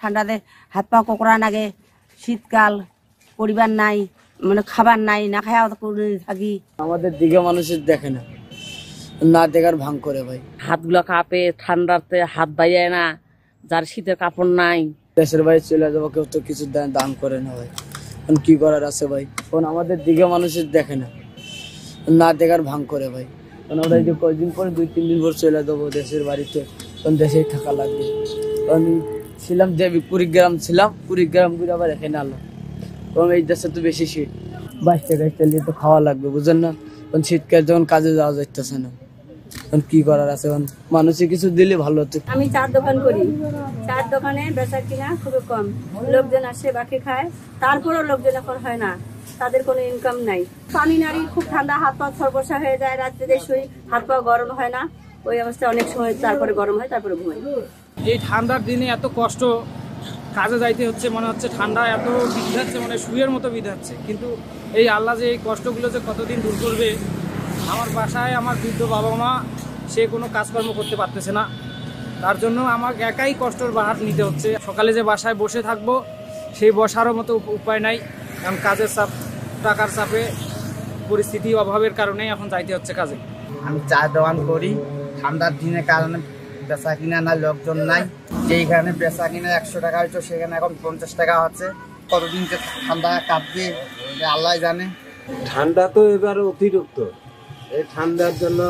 ঠান্ডাতে হাত পা কোকড়া লাগে, শীতকাল, পরিবার নাই, মানে খাবার নাই, না খাওয়া থাকি। আমাদের দিকে মানুষের দেখে না, না দেখার ভাঙ করে ভাই। হাতগুলো কাঁপে, ঠান্ডাতে হাত বাইরে না, যার শীতের কাপড় নাই। দেশের বাইরে চলে যাবো, কেউ তো কিছু দান করে না ভাই। এখন কি করার আছে ভাই, কারণ আমাদের দিকে মানুষের দেখে না, না দেখার ভাঙ করে ভাই। কারণ আমরা এই যে কয়েকদিন পরে 2-3 দিন পর চলে যাবো দেশের বাড়িতে, কারণ দেশেই থাকা লাগবে। কারণ ছিলাম যে কুড়িগ্রাম ছিলাম, কুড়িগ্রাম ঘুরে আবার এখানে আলো। কারণ এই দেশে তো বেশি শীত, 22 টাকা তো খাওয়া লাগবে, বুঝেন না? কারণ শীতকাল যখন কাজে যাওয়া যাইতেছে না, কি করার আছে? মানুষে কিছু দিলে ভালো হতো। আমি চার দোকান করি, চার দোকানে বেচা কিনা খুবই কম, লোকজন আসে বাকি খায়, তারপরেও লোকজন এখন হয় না, তাদের কোনো ইনকাম নাই। স্বামী নারী খুব ঠান্ডা, হাত পা সর্বসা হয়ে যায়, রাত্রে যে শুই হাত পা গরম হয় না, ওই অবস্থা অনেক সময় তারপরে গরম হয়, তারপরে ঘুমাই। এই ঠান্ডার দিনে এত কষ্ট, কাজে যাইতে হচ্ছে, মনে হচ্ছে ঠান্ডা এত বিধাচ্ছে, মানে শুয়ের মতো বিধাচ্ছে। কিন্তু এই আল্লাহ যে এই কষ্টগুলো যে কতদিন দূর করবে। আমার বাসায় আমার বৃদ্ধ বাবা মা, সে কোনো কাজকর্ম করতে পারতেছে না, তার জন্য আমাকে একাই কষ্টর বাহার নিতে হচ্ছে। সকালে যে বাসায় বসে থাকবো, সেই বসারও মতো উপায় নাই, কারণ কাজের চাপ, টাকার চাপে, পরিস্থিতি অভাবের কারণেই এখন যাইতে হচ্ছে কাজে। আমি চা দোকান করি, ঠান্ডার দিনের কারণে বেচা কিনা না, লোকজন নাই। যেইখানে বেচা কিনা 100 টাকা হইতো, সেখানে এখন 50 টাকা হচ্ছে। কতদিন যে ঠান্ডা কাটবে আল্লাহ জানে। ঠান্ডা তো এবার অতিরিক্ত, এই ঠান্ডার জন্য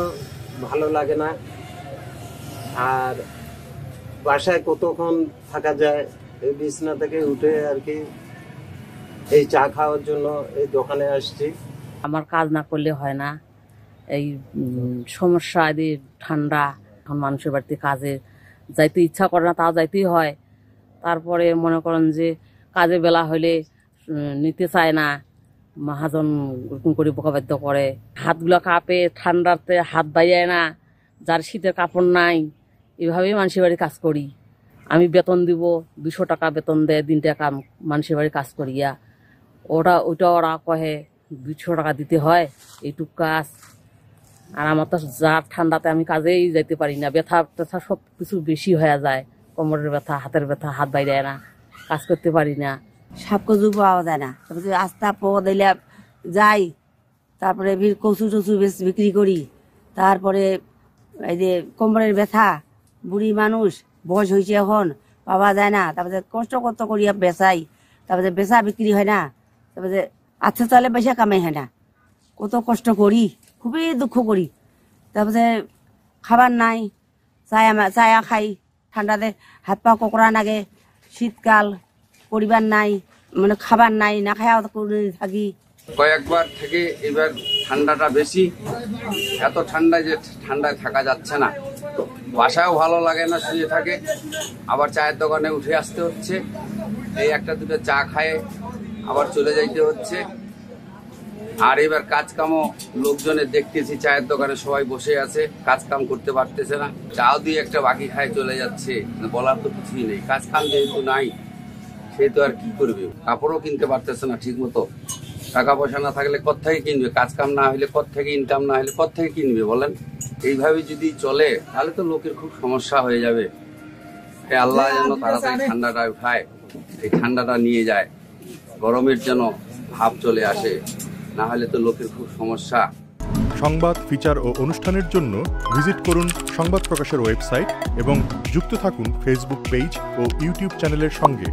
ভালো লাগে না। আর বাসায় কতক্ষণ থাকা যায়, এই বিছানা থেকে উঠে আর কি এই চা খাওয়ার জন্য এই দোকানে আসছি। আমার কাজ না করলে হয় না, এই সমস্যা, এই ঠান্ডা, এখন মানুষের বাড়িতে কাজে যাইতে ইচ্ছা করে না, তাও যাইতেই হয়। তারপরে মনে করেন যে কাজে বেলা হইলে নিতে চায় না, মহাজন ওরকম করে বোকাবাদ্য করে, হাতগুলো কাঁপে, ঠান্ডাতে হাত বাইরে না, যার শীতের কাপড় নাই। এভাবেই মানুষের বাড়ি কাজ করি। আমি বেতন দিব, 200 টাকা বেতন দেয়, 3 টাকা মানুষের বাড়ি কাজ করিয়া, ওরা কহে 200 টাকা দিতে হয়, এইটুক কাজ। আর আমার তো যার ঠান্ডাতে আমি কাজেই যাইতে পারি না, ব্যথা ট্যাথা সব কিছু বেশি হয়ে যায়, কোমরের ব্যথা, হাতের ব্যথা, হাত বাইরে না, কাজ করতে পারি না। শাক কচু পাওয়া যায় না, তারপরে আস্তা পাওয়া দিলে যাই, তারপরে কচু টচু বিক্রি করি। তারপরে এই যে কোমরের ব্যথা, বুড়ি মানুষ, বয়স হয়েছে এখন, পাওয়া যায় না, তারপরে কষ্ট করিয়া বেচাই, তারপরে বেচা বিক্রি হয় না, তারপরে আচ্ছা চালে বেশি কামাই হয় না, কত কষ্ট করি, খুবই দুঃখ করি। তারপরে খাবার নাই, চায়া খাই, ঠান্ডাতে হাত পা কোকড়া লাগে, শীতকাল, পরিবার নাই, মানে খাবার নাই, না খাওয়া থাকি। কয়েকবার থেকে এবার ঠান্ডাটা বেশি, এত ঠান্ডায় যে ঠান্ডায় থাকা যাচ্ছে না, বাসায়ও ভালো লাগে না, শুয়ে থাকে, আবার চায়ের দোকানে উঠে আসতে হচ্ছে, এই একটা দুটো চা খায় আবার চলে যাইতে হচ্ছে। আর এবার কাজ কামও লোকজনের দেখতেছি, চায়ের দোকানে সবাই বসে আছে, কাজ কাম করতে পারতেছে না, চাও দিয়ে একটা বাকি খায় চলে যাচ্ছে, বলার তো কিছুই নেই। কাজ কাম যেহেতু নাই, সে তো আর কি করবে, কাপড়ও কিনতে পারতেছে না ঠিক মতো, টাকা পয়সা না থাকলে কোত্থেকে কিনবে, কাজ কাম না হলে কোত্থেকে, ইনকাম না হলে কোত্থেকে কিনবে বলেন? এইভাবে যদি চলে তাহলে তো লোকের খুব সমস্যা হয়ে যাবে। আল্লাহ যেন তাড়াতাড়ি ঠান্ডাটা উঠায়, এই ঠান্ডাটা নিয়ে যায়, গরমের যেন ভাব চলে আসে, না হলে তো লোকের খুব সমস্যা। সংবাদ, ফিচার ও অনুষ্ঠানের জন্য ভিজিট করুন সংবাদ প্রকাশের ওয়েবসাইট এবং যুক্ত থাকুন ফেসবুক পেজ ও ইউটিউব চ্যানেলের সঙ্গে।